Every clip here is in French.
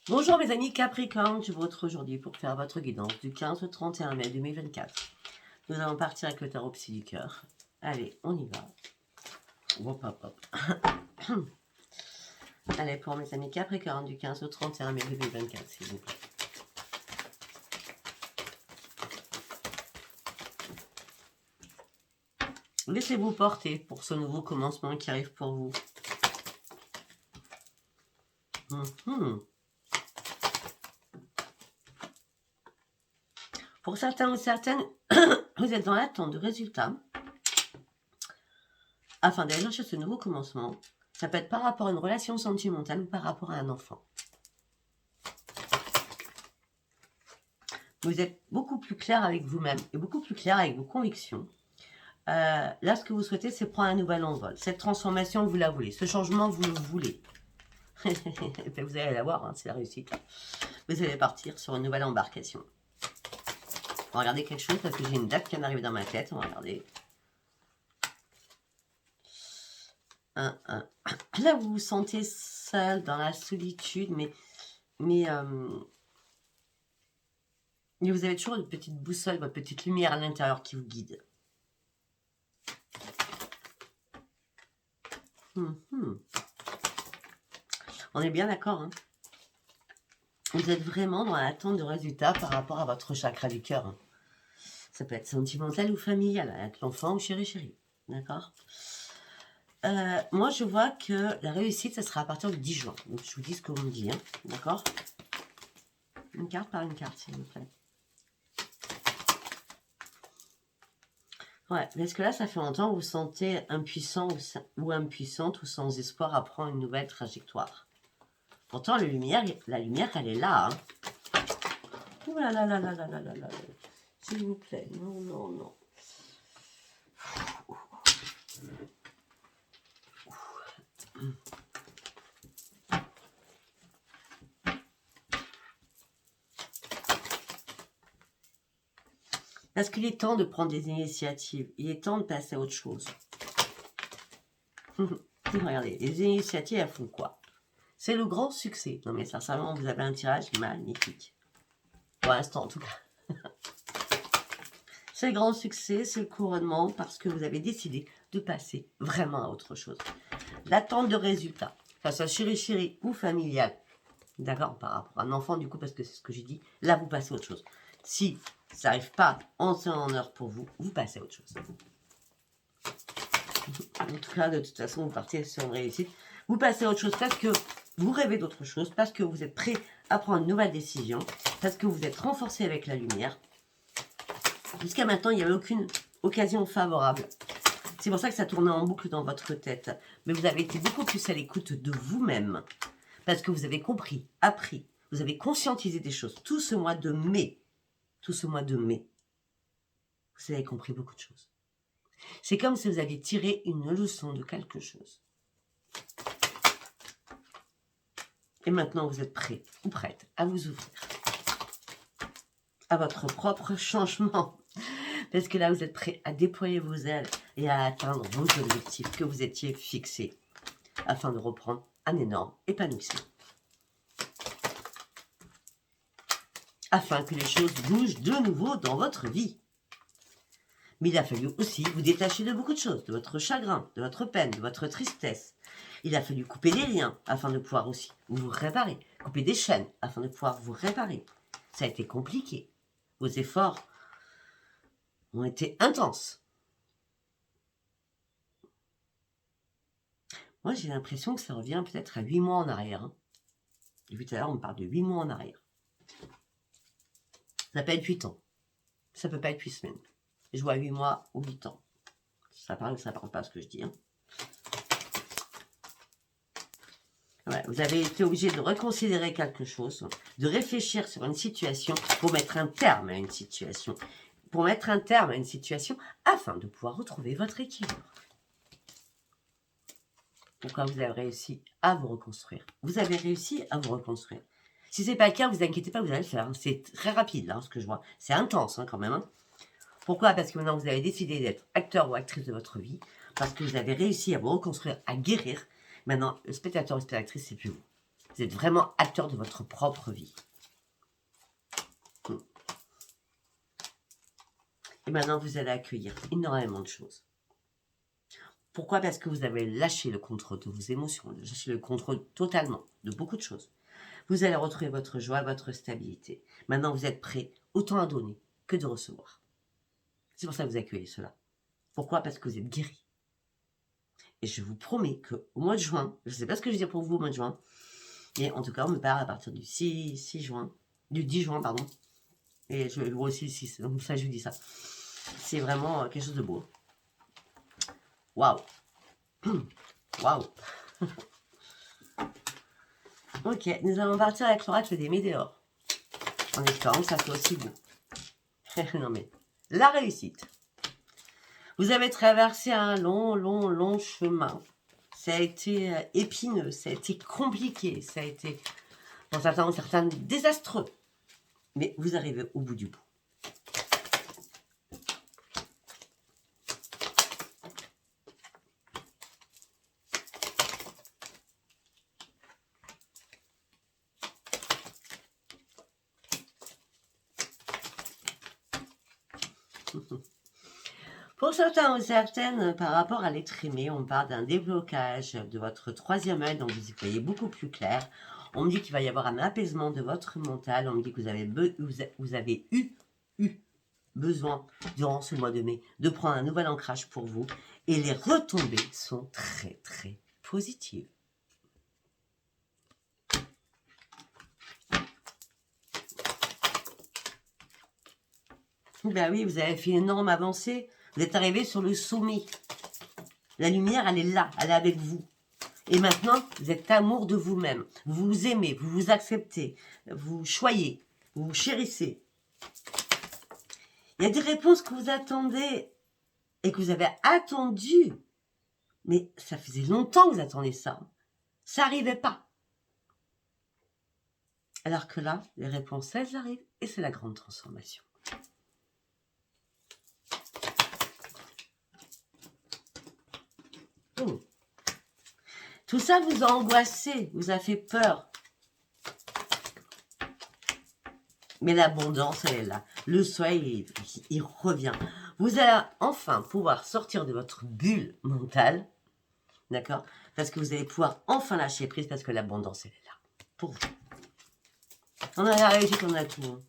Bonjour mes amis Capricorne, je vous retrouve aujourd'hui pour faire votre guidance du 15 au 31 mai 2024. Nous allons partir avec le tarot psy du cœur. Allez, on y va. Hop, hop, hop. Allez, pour mes amis Capricorne du 15 au 31 mai 2024, s'il vous plaît. Laissez-vous porter pour ce nouveau commencement qui arrive pour vous. Pour certains ou certaines, vous êtes dans l'attente de résultats afin d'aller chercher ce nouveau commencement. Ça peut être par rapport à une relation sentimentale ou par rapport à un enfant. Vous êtes beaucoup plus clair avec vous-même et beaucoup plus clair avec vos convictions. Là, ce que vous souhaitez, c'est prendre un nouvel envol. Cette transformation, vous la voulez. Ce changement, vous le voulez. Vous allez l'avoir, hein, c'est la réussite. Vous allez partir sur une nouvelle embarcation. On va regarder quelque chose parce que j'ai une date qui vient d'arriver dans ma tête. On va regarder. Là, vous vous sentez seul, dans la solitude, mais vous avez toujours une petite boussole, votre petite lumière à l'intérieur qui vous guide. On est bien d'accord, hein? Vous êtes vraiment dans l'attente de résultats par rapport à votre chakra du cœur. Hein. Ça peut être sentimental ou familial, avec l'enfant ou chéri. D'accord? Moi, je vois que la réussite, ça sera à partir du 10 juin. Donc, je vous dis ce que vous me dites. Hein. D'accord? Une carte par une carte, s'il vous plaît. Ouais, parce que là, ça fait longtemps que vous vous sentez impuissant ou impuissante ou sans espoir à prendre une nouvelle trajectoire. Pourtant, la lumière, elle est là. Hein. Ouh là là là là là là là là. S'il vous plaît, non, non, non. Parce qu'il est temps de prendre des initiatives. Il est temps de passer à autre chose. Regardez, les initiatives, elles font quoi? C'est le grand succès. Non mais sincèrement, vous avez un tirage magnifique. Pour l'instant, en tout cas. C'est le grand succès, c'est le couronnement, parce que vous avez décidé de passer vraiment à autre chose. L'attente de résultats, que ce soit chéri ou familial. D'accord? Par rapport à un enfant, du coup, parce que c'est ce que j'ai dit. Là, vous passez à autre chose. Si ça n'arrive pas en temps en heure pour vous, vous passez à autre chose. En tout cas, de toute façon, vous partez sur une réussite. Vous passez à autre chose parce que vous rêvez d'autre chose, parce que vous êtes prêt à prendre une nouvelle décision, parce que vous êtes renforcé avec la lumière. Jusqu'à maintenant, il n'y avait aucune occasion favorable. C'est pour ça que ça tournait en boucle dans votre tête. Mais vous avez été beaucoup plus à l'écoute de vous-même. Parce que vous avez compris, appris, vous avez conscientisé des choses. Tout ce mois de mai, vous avez compris beaucoup de choses. C'est comme si vous aviez tiré une leçon de quelque chose. Et maintenant, vous êtes prêt ou prête à vous ouvrir à votre propre changement. Parce que là, vous êtes prêt à déployer vos ailes et à atteindre vos objectifs que vous étiez fixés afin de reprendre un énorme épanouissement. Afin que les choses bougent de nouveau dans votre vie. Mais il a fallu aussi vous détacher de beaucoup de choses, de votre chagrin, de votre peine, de votre tristesse. Il a fallu couper des liens afin de pouvoir aussi vous réparer, couper des chaînes afin de pouvoir vous réparer. Ça a été compliqué. Vos efforts ont été intenses. Moi, j'ai l'impression que ça revient peut-être à 8 mois en arrière. Hein. Depuis tout à l'heure, on me parle de 8 mois en arrière. Ça peut être 8 ans. Ça peut pas être 8 semaines. Je vois 8 mois ou 8 ans. Ça parle ou ça parle pas ce que je dis. Hein. Ouais, vous avez été obligé de reconsidérer quelque chose, de réfléchir sur une situation pour mettre un terme à une situation. Pour mettre un terme à une situation afin de pouvoir retrouver votre équilibre. Pourquoi vous avez réussi à vous reconstruire? Vous avez réussi à vous reconstruire. Si ce n'est pas le cas, vous inquiétez pas, vous allez le faire. Hein. C'est très rapide, là, ce que je vois. C'est intense, hein, quand même. Hein. Pourquoi? Parce que maintenant, vous avez décidé d'être acteur ou actrice de votre vie. Parce que vous avez réussi à vous reconstruire, à guérir. Maintenant, le spectateur ou spectatrice, c'est plus vous. Vous êtes vraiment acteur de votre propre vie. Et maintenant, vous allez accueillir énormément de choses. Pourquoi? Parce que vous avez lâché le contrôle de vos émotions, lâché le contrôle totalement de beaucoup de choses. Vous allez retrouver votre joie, votre stabilité. Maintenant, vous êtes prêt autant à donner que de recevoir. C'est pour ça que vous accueillez cela. Pourquoi? Parce que vous êtes guéri. Et je vous promets qu'au mois de juin, je ne sais pas ce que je veux dire pour vous au mois de juin, mais en tout cas, on me parle à partir du 6 juin, du 10 juin, pardon. Et je vois aussi le 6, donc ça, je vous dis ça. C'est vraiment quelque chose de beau. Waouh! Waouh! Ok, nous allons partir avec l'oracle des météores. En espérant que ça soit aussi beau. Non mais, la réussite. Vous avez traversé un long chemin. Ça a été épineux, ça a été compliqué, ça a été, pour certains désastreux. Mais vous arrivez au bout du bout. Pour certains ou certaines, par rapport à l'être aimé, on parle d'un déblocage de votre troisième œil, donc vous y voyez beaucoup plus clair. On me dit qu'il va y avoir un apaisement de votre mental. On me dit que vous avez eu besoin, durant ce mois de mai, de prendre un nouvel ancrage pour vous. Et les retombées sont très positives. Ben oui, vous avez fait une énorme avancée. Vous êtes arrivé sur le sommet. La lumière, elle est là, elle est avec vous. Et maintenant, vous êtes amour de vous-même. Vous vous aimez, vous vous acceptez, vous choyez, vous vous chérissez. Il y a des réponses que vous attendez et que vous avez attendu. Mais ça faisait longtemps que vous attendez ça. Ça n'arrivait pas. Alors que là, les réponses, elles arrivent et c'est la grande transformation. Tout ça vous a angoissé, vous a fait peur. Mais l'abondance, elle est là. Le soleil, il revient. Vous allez enfin pouvoir sortir de votre bulle mentale. D'accord? Parce que vous allez pouvoir enfin lâcher prise parce que l'abondance, elle est là. Pour vous. On a la réussite, on a tout. Hein.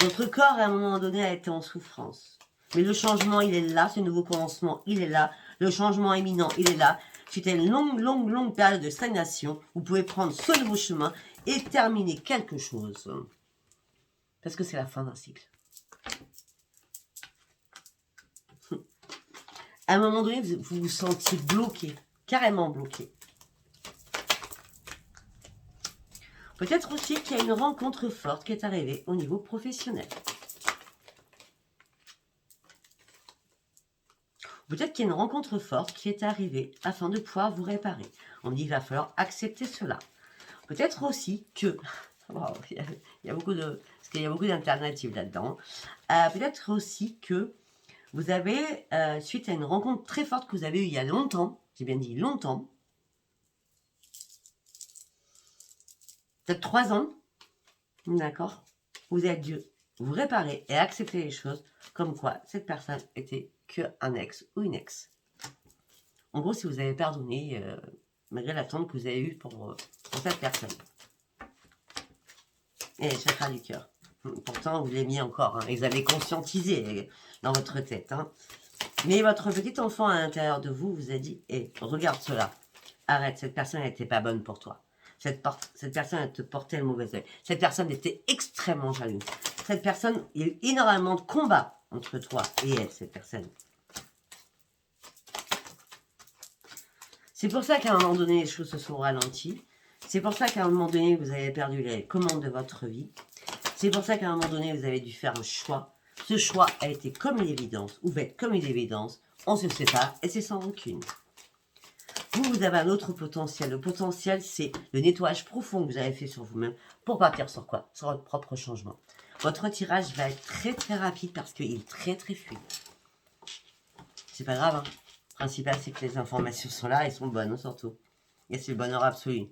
Votre corps, à un moment donné, a été en souffrance. Mais le changement, il est là. Ce nouveau commencement, il est là. Le changement imminent, il est là. Suite à une longue période de stagnation, vous pouvez prendre ce nouveau chemin et terminer quelque chose. Parce que c'est la fin d'un cycle. À un moment donné, vous vous sentiez bloqué, carrément bloqué. Peut-être aussi qu'il y a une rencontre forte qui est arrivée au niveau professionnel. Peut-être qu'il y a une rencontre forte qui est arrivée afin de pouvoir vous réparer. On dit qu'il va falloir accepter cela. Peut-être aussi que... Wow, il y a beaucoup de... Parce qu'il y a beaucoup d'alternatives là-dedans. Peut-être aussi que vous avez, suite à une rencontre très forte que vous avez eue il y a longtemps, j'ai bien dit longtemps, peut-être 3 ans, d'accord, vous avez dû vous réparer et accepter les choses comme quoi cette personne était qu'un ex ou une ex. En gros, si vous avez pardonné, malgré l'attente que vous avez eue pour cette personne. Et chakra du cœur. Pourtant, vous l'aimiez encore. Hein, et vous avez conscientisé dans votre tête. Hein. Mais votre petit enfant à l'intérieur de vous vous a dit hey, regarde cela. Arrête, cette personne n'était pas bonne pour toi. Cette personne, elle te portait le mauvais œil. Cette personne était extrêmement jalouse. Cette personne, il y a eu énormément de combats entre toi et elle, cette personne. C'est pour ça qu'à un moment donné, les choses se sont ralenties. C'est pour ça qu'à un moment donné, vous avez perdu les commandes de votre vie. C'est pour ça qu'à un moment donné, vous avez dû faire un choix. Ce choix a été comme une évidence, ou va être comme une évidence. On se sépare et c'est sans rancune. Vous avez un autre potentiel. Le potentiel, c'est le nettoyage profond que vous avez fait sur vous-même pour partir sur quoi? Sur votre propre changement. Votre tirage va être très rapide parce qu'il est très fluide. C'est pas grave, hein. Le principal, c'est que les informations sont là et sont bonnes, surtout. Et c'est le bonheur absolu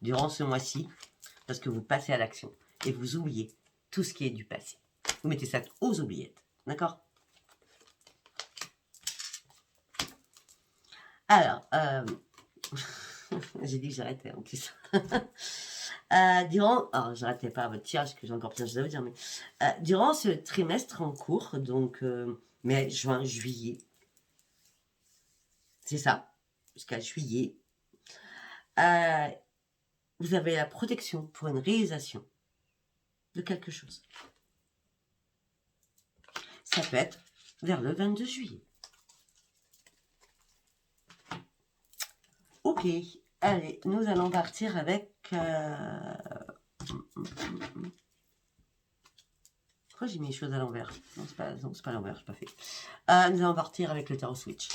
durant ce mois-ci, parce que vous passez à l'action et vous oubliez tout ce qui est du passé. Vous mettez ça aux oubliettes, d'accord? Alors, j'ai dit que j'arrêtais en plus. J'arrêtais pas votre tirage, parce que j'ai encore plein de choses à vous dire, mais durant ce trimestre en cours, donc mai, juin, juillet, c'est ça, jusqu'à juillet, vous avez la protection pour une réalisation de quelque chose. Ça peut être vers le 22 juillet. Ok, allez, nous allons partir avec... Pourquoi j'ai mis les choses à l'envers? Non, c'est pas à l'envers, je n'ai pas fait. Nous allons partir avec le Tarot Switch.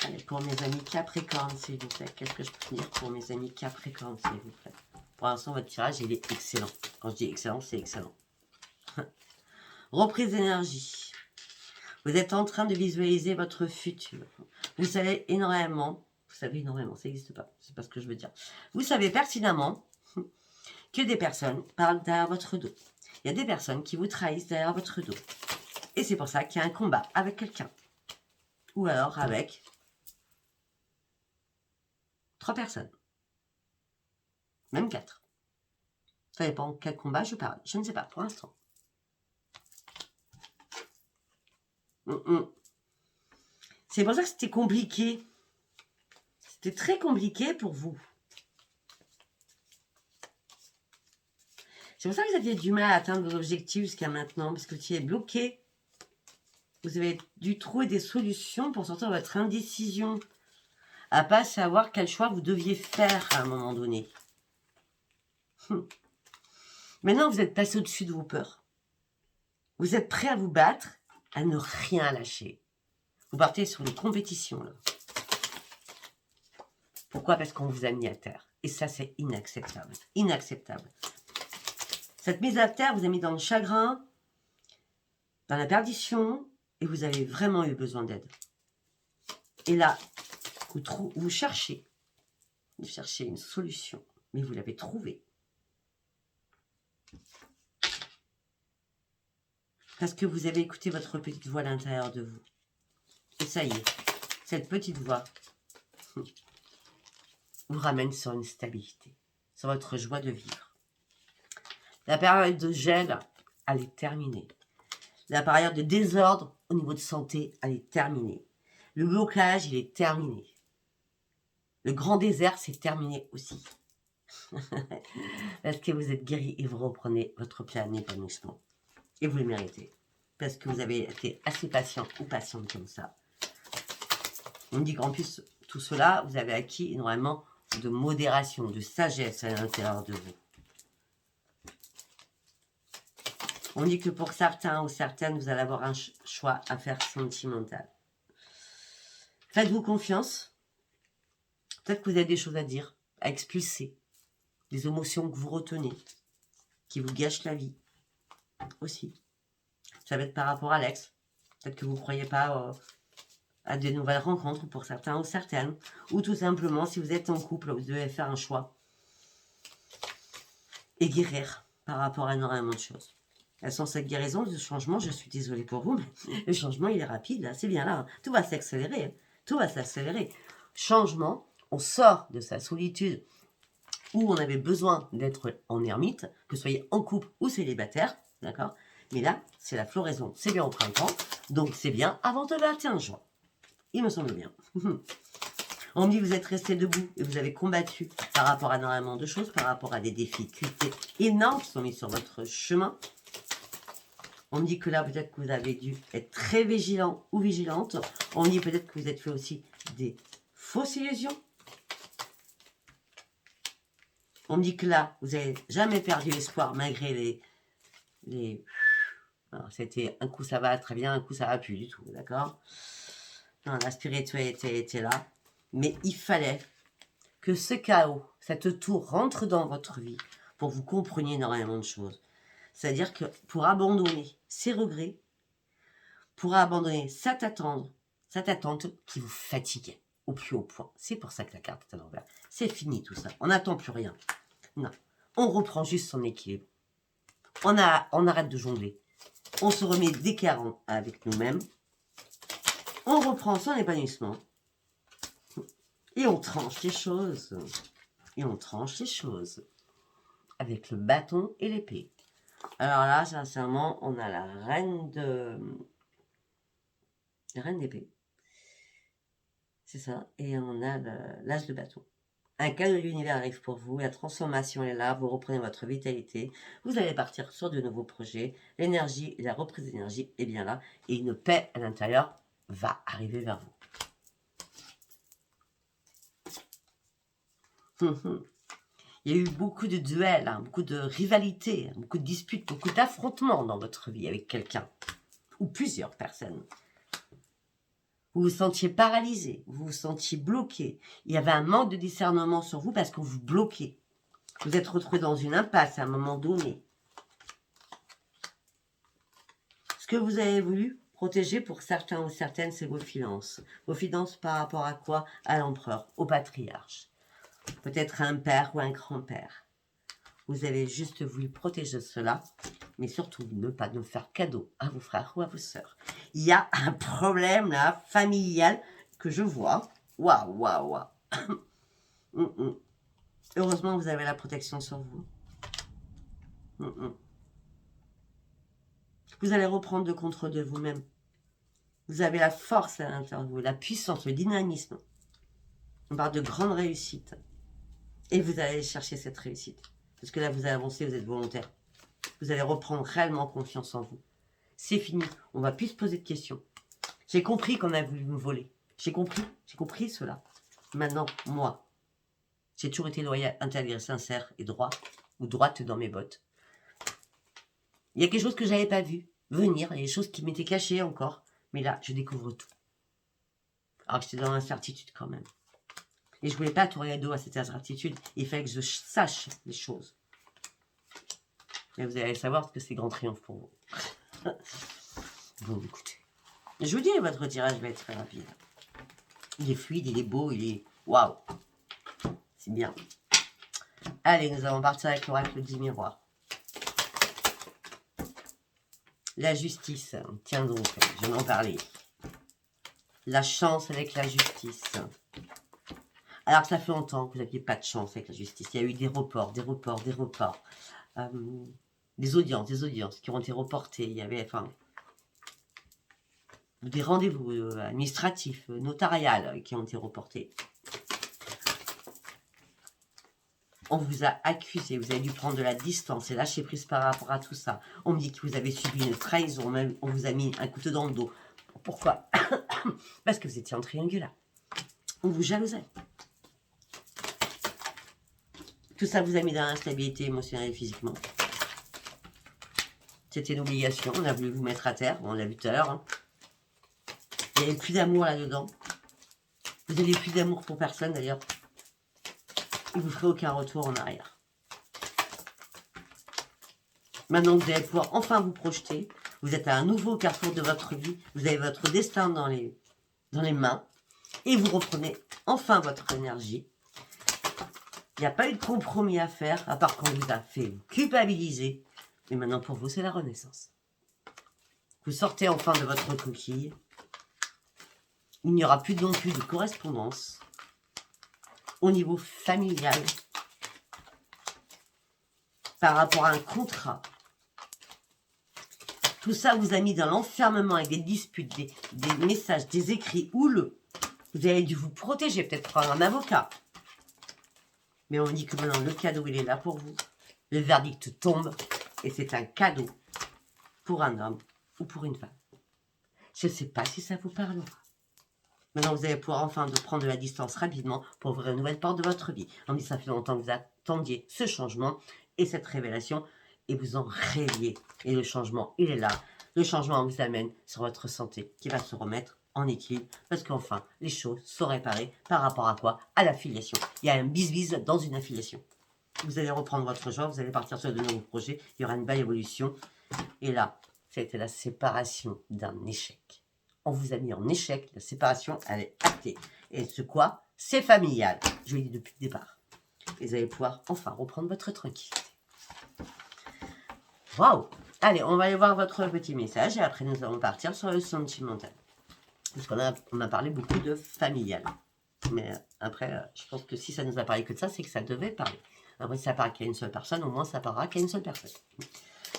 Allez, pour mes amis Capricorne, s'il vous plaît. Qu'est-ce que je peux dire pour mes amis Capricorne, s'il vous plaît? Pour l'instant, votre tirage, il est excellent. Quand je dis excellent, c'est excellent. Reprise d'énergie. Vous êtes en train de visualiser votre futur. Vous savez énormément. Vous savez énormément, ça n'existe pas. C'est pas ce que je veux dire. Vous savez pertinemment que des personnes parlent derrière votre dos. Il y a des personnes qui vous trahissent derrière votre dos. Et c'est pour ça qu'il y a un combat avec quelqu'un. Ou alors avec 3 personnes. Même 4. Ça dépend quel combat je parle. Je ne sais pas pour l'instant. C'est pour ça que c'était compliqué. C'était très compliqué pour vous. C'est pour ça que vous aviez du mal à atteindre vos objectifs jusqu'à maintenant, parce que vous étiez bloqué. Vous avez dû trouver des solutions pour sortir de votre indécision, à pas savoir quel choix vous deviez faire à un moment donné. Maintenant, vous êtes passé au-dessus de vos peurs. Vous êtes prêt à vous battre, à ne rien lâcher. Vous partez sur une compétition, là. Pourquoi? Parce qu'on vous a mis à terre. Et ça, c'est inacceptable. Inacceptable. Cette mise à terre vous a mis dans le chagrin, dans la perdition, et vous avez vraiment eu besoin d'aide. Et là, vous cherchez une solution, mais vous l'avez trouvée. Parce que vous avez écouté votre petite voix à l'intérieur de vous. Et ça y est, cette petite voix vous ramène sur une stabilité, sur votre joie de vivre. La période de gel, elle est terminée. La période de désordre au niveau de santé, elle est terminée. Le blocage, il est terminé. Le grand désert, c'est terminé aussi. Parce que vous êtes guéri et vous reprenez votre plein épanouissement. Et vous le méritez. Parce que vous avez été assez patient ou patiente comme ça. On me dit qu'en plus, tout cela, vous avez acquis énormément de modération, de sagesse à l'intérieur de vous. On dit que pour certains ou certaines, vous allez avoir un choix à faire sentimental. Faites-vous confiance. Peut-être que vous avez des choses à dire, à expulser. Des émotions que vous retenez, qui vous gâchent la vie. Aussi. Ça va être par rapport à l'ex. Peut-être que vous ne croyez pas à de nouvelles rencontres pour certains ou certaines. Ou tout simplement, si vous êtes en couple, vous devez faire un choix. Et guérir par rapport à énormément de choses. Elles sont cette guérison, ce changement, je suis désolée pour vous, mais le changement, il est rapide, là, c'est bien là. Tout va s'accélérer, hein. Tout va s'accélérer. Changement, on sort de sa solitude où on avait besoin d'être en ermite, que vous soyez en couple ou célibataire, d'accord? Mais là, c'est la floraison, c'est bien au printemps, donc c'est bien avant le 21 juin. Il me semble bien. On me dit que vous êtes resté debout et vous avez combattu par rapport à énormément de choses, par rapport à des difficultés énormes qui sont mis sur votre chemin. On me dit que là, peut-être que vous avez dû être très vigilant ou vigilante. On me dit peut-être que vous êtes fait aussi des fausses illusions. On me dit que là, vous n'avez jamais perdu l'espoir malgré les... Alors, c'était un coup ça va très bien, un coup ça va plus du tout, d'accord? Non, la spiritualité était là. Mais il fallait que ce chaos, cette tour rentre dans votre vie pour que vous compreniez énormément de choses. C'est-à-dire que pour abandonner ces regrets, pour abandonner cette attente qui vous fatiguait. au plus haut point. C'est pour ça que la carte est à l'envers. C'est fini tout ça. On n'attend plus rien. Non. On reprend juste son équilibre. On arrête de jongler. On se remet d'écart avec nous-mêmes. On reprend son épanouissement. Et on tranche les choses. Et on tranche les choses. Avec le bâton et l'épée. Alors là, sincèrement, on a la reine d'épée. C'est ça. Et on a l'as de bâton. Un cadeau de l'univers arrive pour vous. La transformation est là. Vous reprenez votre vitalité. Vous allez partir sur de nouveaux projets. L'énergie, la reprise d'énergie est bien là. Et une paix à l'intérieur va arriver vers vous. Il y a eu beaucoup de duels, beaucoup de rivalités, beaucoup de disputes, beaucoup d'affrontements dans votre vie avec quelqu'un. Ou plusieurs personnes. Vous vous sentiez paralysé, vous vous sentiez bloqué. Il y avait un manque de discernement sur vous parce que vous bloquez. Vous êtes retrouvé dans une impasse à un moment donné. Ce que vous avez voulu protéger pour certains ou certaines, c'est vos finances. Vos finances par rapport à quoi? À l'empereur, au patriarche. Peut-être un père ou un grand-père. Vous avez juste voulu protéger cela, mais surtout ne pas nous faire cadeau à vos frères ou à vos sœurs. Il y a un problème là, familial, que je vois. Waouh, waouh, waouh. Heureusement, vous avez la protection sur vous. Vous allez reprendre le contrôle de vous-même. Vous avez la force à l'intérieur de vous, la puissance, le dynamisme. On parle de grande réussite. Et vous allez chercher cette réussite. Parce que là, vous avez avancé, vous êtes volontaire. Vous allez reprendre réellement confiance en vous. C'est fini. On ne va plus se poser de questions. J'ai compris qu'on a voulu me voler. J'ai compris cela. Maintenant, moi, j'ai toujours été loyal, intégré, sincère et droit, ou droite dans mes bottes. Il y a quelque chose que je n'avais pas vu venir. Il y a des choses qui m'étaient cachées encore. Mais là, je découvre tout. Alors que j'étais dans l'incertitude quand même. Et je ne voulais pas tourner le dos à cette incertitude. Il fallait que je sache les choses. Et vous allez savoir que c'est grand triomphe pour vous. Bon, écoutez. Je vous dis, votre tirage va être très rapide. Il est fluide, il est beau, il est... Waouh! C'est bien. Allez, nous allons partir avec l'oracle 10 miroirs. La justice. Tiens donc, je vais en parler. La chance avec la justice. Alors, ça fait longtemps que vous n'aviez pas de chance avec la justice. Il y a eu des reports. Des audiences qui ont été reportées. Il y avait, enfin, des rendez-vous administratifs, notariales qui ont été reportés. On vous a accusé, vous avez dû prendre de la distance et lâcher prise par rapport à tout ça. On me dit que vous avez subi une trahison, même on vous a mis un couteau dans le dos. Pourquoi? Parce que vous étiez en triangulaire. On vous jalousait. Tout ça vous a mis dans l'instabilité émotionnelle et physiquement. C'était une obligation, on a voulu vous mettre à terre, on l'a vu tout à l'heure. Il n'y avait plus d'amour là-dedans. Vous n'aviez plus d'amour pour personne d'ailleurs. Et vous ne ferez aucun retour en arrière. Maintenant que vous allez pouvoir enfin vous projeter, vous êtes à un nouveau carrefour de votre vie, vous avez votre destin dans les mains, et vous reprenez enfin votre énergie. Il n'y a pas eu de compromis à faire, à part qu'on vous a fait culpabiliser. Mais maintenant pour vous, c'est la renaissance. Vous sortez enfin de votre coquille. Il n'y aura plus non plus de correspondance au niveau familial par rapport à un contrat. Tout ça vous a mis dans l'enfermement avec des disputes, des messages, des écrits houleux. Vous avez dû vous protéger, peut-être prendre un avocat. Mais on dit que maintenant le cadeau il est là pour vous. Le verdict tombe et c'est un cadeau pour un homme ou pour une femme. Je ne sais pas si ça vous parlera. Maintenant, vous allez pouvoir enfin prendre de la distance rapidement pour ouvrir une nouvelle porte de votre vie. On dit ça fait longtemps que vous attendiez ce changement et cette révélation et vous en rêviez. Et le changement, il est là. Le changement vous amène sur votre santé qui va se remettre en équilibre parce qu'enfin, les choses sont réparées par rapport à quoi? À l'affiliation. Il y a un bis-bis dans une affiliation. Vous allez reprendre votre joie, vous allez partir sur de nouveaux projets, il y aura une belle évolution. Et là, c'était la séparation d'un échec. On vous a mis en échec, la séparation, elle est actée. Et ce quoi? C'est familial. Je l'ai dit depuis le départ. Et vous allez pouvoir enfin reprendre votre tranquillité. Waouh! Allez, on va aller voir votre petit message et après nous allons partir sur le sentimental. Parce qu'on a parlé beaucoup de familial. Mais après, je pense que si ça nous a parlé que de ça, c'est que ça devait parler. Après, si ça parle qu'à une seule personne, au moins ça parlera qu'à une seule personne.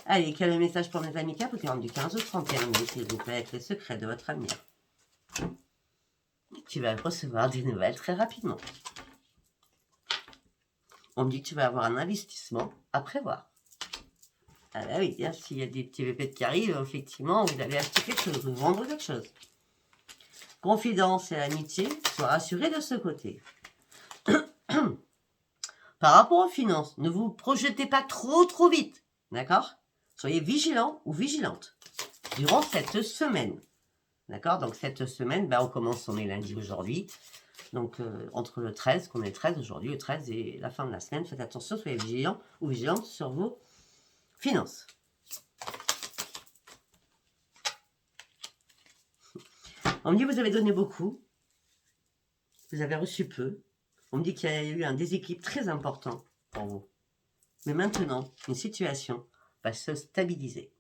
Allez, quel est le message pour mes amis Cap au 40 du 15 au 31 mai, s'il vous plaît, avec les secrets de votre avenir. Tu vas recevoir des nouvelles très rapidement. On me dit que tu vas avoir un investissement à prévoir. Ah bah oui, s'il y a des petits pépettes qui arrivent, effectivement, vous allez acheter quelque chose, vous vendre quelque chose. Confidence et amitié, sois rassuré de ce côté. Par rapport aux finances, ne vous projetez pas trop vite, d'accord? Soyez vigilant ou vigilante durant cette semaine, d'accord? Donc cette semaine, on commence, on est lundi aujourd'hui, donc entre le 13, qu'on est le 13 aujourd'hui, le 13 et la fin de la semaine, faites attention, soyez vigilant ou vigilante sur vos finances. On me dit que vous avez donné beaucoup, vous avez reçu peu. On me dit qu'il y a eu un déséquilibre très important pour vous. Mais maintenant, une situation va se stabiliser.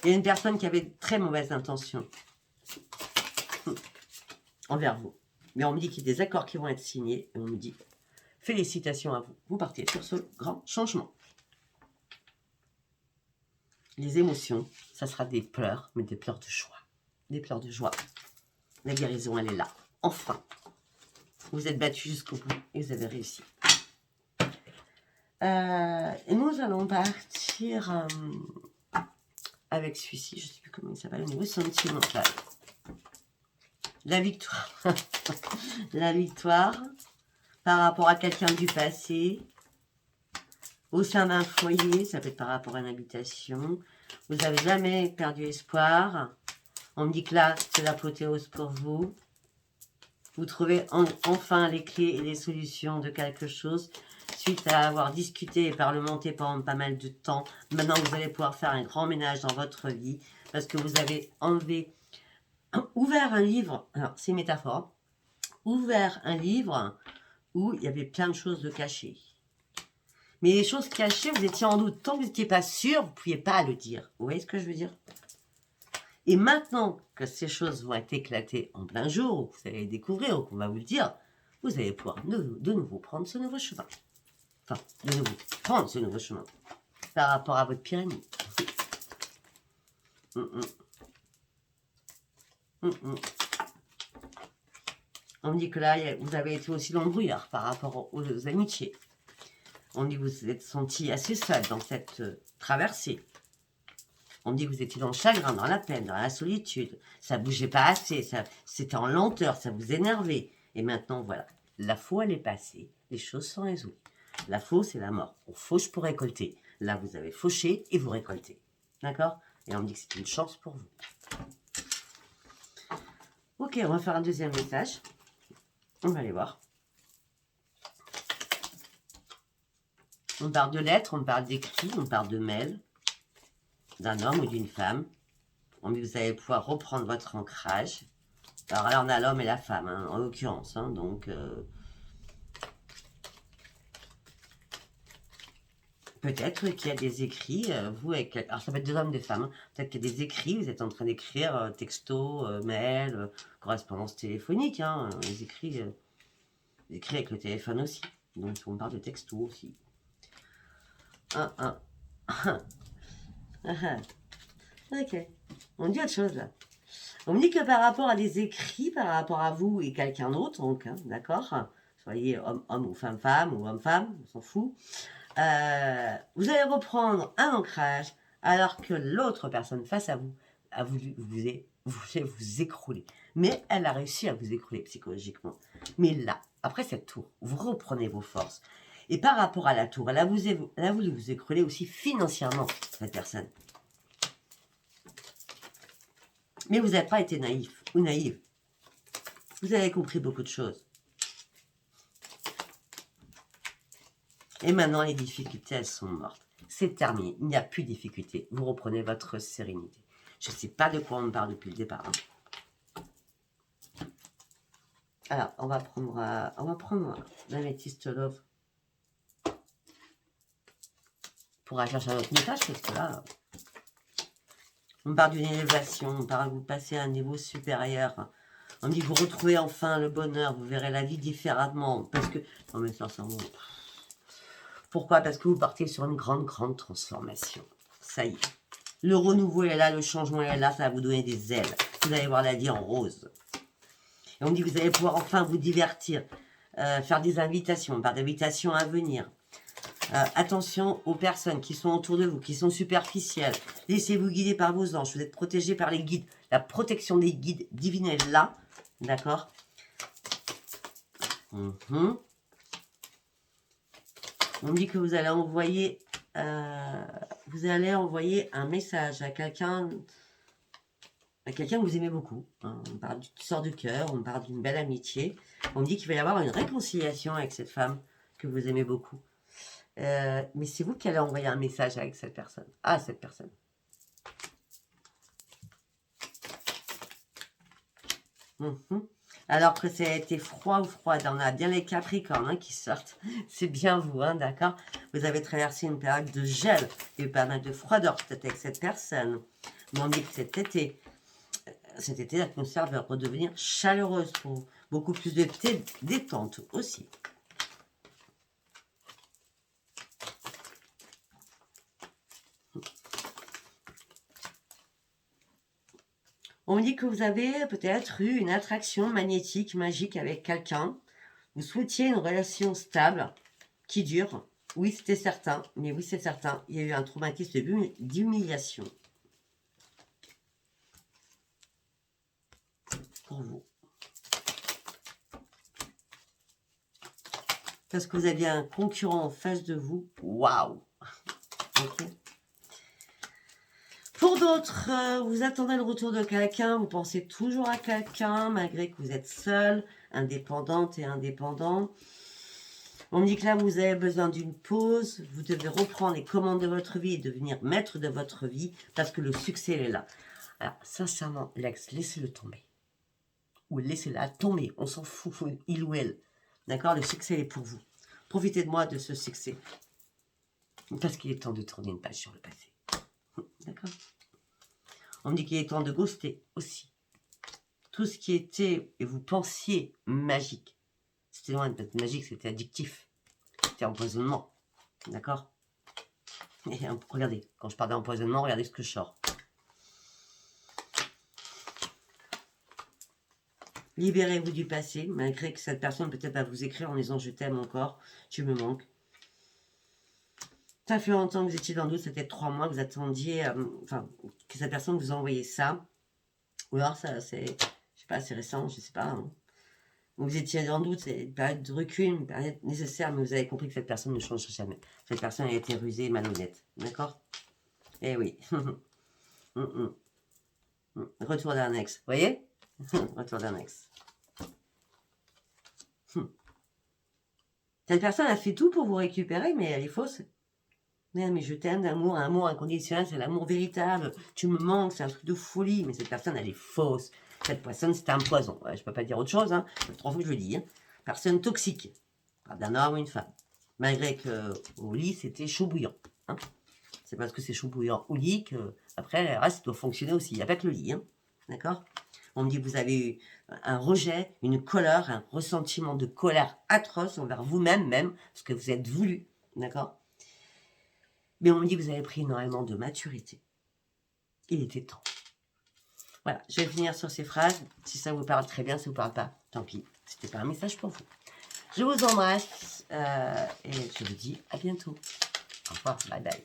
Il y a une personne qui avait de très mauvaises intentions envers vous. Mais on me dit qu'il y a des accords qui vont être signés. Et on me dit, félicitations à vous. Vous partez sur ce grand changement. Les émotions, ça sera des pleurs, mais des pleurs de joie. Des pleurs de joie. La guérison, elle est là. Enfin. Vous êtes battu jusqu'au bout et vous avez réussi. Et nous allons partir avec celui-ci. Je ne sais plus comment il s'appelle au niveau sentimental. La victoire. La victoire par rapport à quelqu'un du passé. Au sein d'un foyer, ça peut être par rapport à une habitation. Vous n'avez jamais perdu espoir. On me dit que là, c'est l'apothéose pour vous. Vous trouvez enfin les clés et les solutions de quelque chose. Suite à avoir discuté et parlementé pendant pas mal de temps, maintenant vous allez pouvoir faire un grand ménage dans votre vie. Parce que vous avez ouvert un livre. Alors, c'est une métaphore. Ouvert un livre où il y avait plein de choses de cachées. Mais les choses cachées, vous étiez en doute. Tant que vous n'étiez pas sûr, vous ne pouviez pas le dire. Vous voyez ce que je veux dire? Et maintenant que ces choses vont être éclatées en plein jour, vous allez découvrir, ou qu'on va vous le dire, vous allez pouvoir de nouveau prendre ce nouveau chemin. Enfin, de nouveau prendre ce nouveau chemin par rapport à votre pyramide. On me dit que là, vous avez été aussi dans le brouillard par rapport aux amitiés. On dit que vous vous êtes senti assez seul dans cette traversée. On dit que vous étiez dans le chagrin, dans la peine, dans la solitude. Ça bougeait pas assez, c'était en lenteur, ça vous énervait. Et maintenant, voilà, la faux, elle est passée, les choses sont résolues. La faux, c'est la mort. On fauche pour récolter. Là, vous avez fauché et vous récoltez. D'accord? Et on me dit que c'est une chance pour vous. Ok, on va faire un deuxième message. On va aller voir. On parle de lettres, on parle d'écrits, on parle de mails, d'un homme ou d'une femme. On dit que vous allez pouvoir reprendre votre ancrage. Alors là, on a l'homme et la femme, hein, en l'occurrence. Hein, donc, peut-être qu'il y a des écrits, vous avec... Alors, ça peut être des hommes, des femmes. Hein, peut-être qu'il y a des écrits, vous êtes en train d'écrire texto, mail, correspondance téléphonique. Hein, les écrits avec le téléphone aussi. Donc, on parle de texto aussi. Ok. On dit autre chose, là. On me dit que par rapport à des écrits, par rapport à vous et quelqu'un d'autre, donc, hein, d'accord, soyez homme ou femme ou homme-femme, on s'en fout, vous allez reprendre un ancrage alors que l'autre personne face à vous a voulu vous écrouler. Mais elle a réussi à vous écrouler psychologiquement. Mais là, après cette tour, vous reprenez vos forces. Et par rapport à la tour, elle a voulu vous écrouler aussi financièrement, cette personne. Mais vous n'avez pas été naïf ou naïve. Vous avez compris beaucoup de choses. Et maintenant, les difficultés, elles sont mortes. C'est terminé. Il n'y a plus de difficultés. Vous reprenez votre sérénité. Je ne sais pas de quoi on me parle depuis le départ. Hein. Alors, on va prendre l'améthyste love. Pour aller chercher un autre message, parce que là, on parle d'une élévation, on parle de vous passer à un niveau supérieur. On dit vous retrouvez enfin le bonheur, vous verrez la vie différemment. Parce que, non mais ça bon. Pourquoi? Parce que vous partez sur une grande transformation. Ça y est. Le renouveau est là, le changement est là, ça va vous donner des ailes. Vous allez voir la vie en rose. Et on dit que vous allez pouvoir enfin vous divertir, faire des invitations, par d'invitations à venir. Attention aux personnes qui sont autour de vous, qui sont superficielles. Laissez-vous guider par vos anges. Vous êtes protégé par les guides. La protection des guides divines est là. D'accord. On dit que vous allez envoyer un message à quelqu'un que vous aimez beaucoup. Hein. On parle qui sort du cœur, on parle d'une belle amitié. On dit qu'il va y avoir une réconciliation avec cette femme que vous aimez beaucoup. Mais c'est vous qui allez envoyer un message avec cette personne. À cette personne. Alors que ça a été froid ou froide, on a bien les Capricornes hein, qui sortent. C'est bien vous, hein, d'accord. Vous avez traversé une période de gel et pas mal de froideur peut-être avec cette personne. Mais on dit que cet été, l'atmosphère va redevenir chaleureuse pour vous. Beaucoup plus de détente aussi. On dit que vous avez peut-être eu une attraction magnétique, magique avec quelqu'un. Vous souhaitiez une relation stable, qui dure. Oui, c'était certain. Mais oui, c'est certain. Il y a eu un traumatisme d'humiliation. Pour vous. Parce que vous aviez un concurrent en face de vous. Waouh. Ok. Pour d'autres, vous attendez le retour de quelqu'un, vous pensez toujours à quelqu'un, malgré que vous êtes seul, indépendante et indépendant. On me dit que là, vous avez besoin d'une pause, vous devez reprendre les commandes de votre vie et devenir maître de votre vie, parce que le succès, il est là. Alors, sincèrement, l'ex, laissez-le tomber. Ou laissez-la tomber, on s'en fout, il ou elle. D'accord? Le succès est pour vous. Profitez de moi, de ce succès. Parce qu'il est temps de tourner une page sur le passé. D'accord? On me dit qu'il est temps de ghoster aussi. Tout ce qui était, et vous pensiez, magique. C'était loin d'être magique, c'était addictif. C'était empoisonnement. D'accord? Et regardez, quand je parle d'empoisonnement, regardez ce que je sors. Libérez-vous du passé, malgré que cette personne peut-être va vous écrire en disant « Je t'aime encore, tu me manques ». Ça fait longtemps que vous étiez dans le doute, c'était 3 mois que vous attendiez, que cette personne vous a envoyé ça. Ou alors, ça, c'est, je sais pas, c'est récent, je sais pas. Hein. Vous étiez dans le doute, c'est une période de recul, une période nécessaire, mais vous avez compris que cette personne ne changera jamais. Cette personne a été rusée et malhonnête. D'accord? Eh oui. Retour d'un ex. Vous voyez? Retour d'un ex. Cette personne a fait tout pour vous récupérer, mais elle est fausse. Mais je t'aime d'amour, un amour inconditionnel, c'est l'amour véritable. Tu me manques, c'est un truc de folie. Mais cette personne, elle est fausse. Cette personne, c'est un poison. Ouais, je peux pas dire autre chose, hein. Ça fait 3 fois que je le dis. Hein. Personne toxique. D'un homme ou une femme. Malgré qu'au lit, c'était chaud bouillant. Hein. C'est parce que c'est chaud bouillant au lit que, après, le reste doit fonctionner aussi. Il n'y a pas que le lit. Hein. D'accord? On me dit que vous avez eu un rejet, une colère, un ressentiment de colère atroce envers vous-même, même, parce que vous êtes voulu. D'accord? Mais on me dit que vous avez pris énormément de maturité. Il était temps. Voilà, je vais finir sur ces phrases. Si ça vous parle très bien, si ça ne vous parle pas, tant pis. C'était pas un message pour vous. Je vous embrasse et je vous dis à bientôt. Au revoir, bye bye.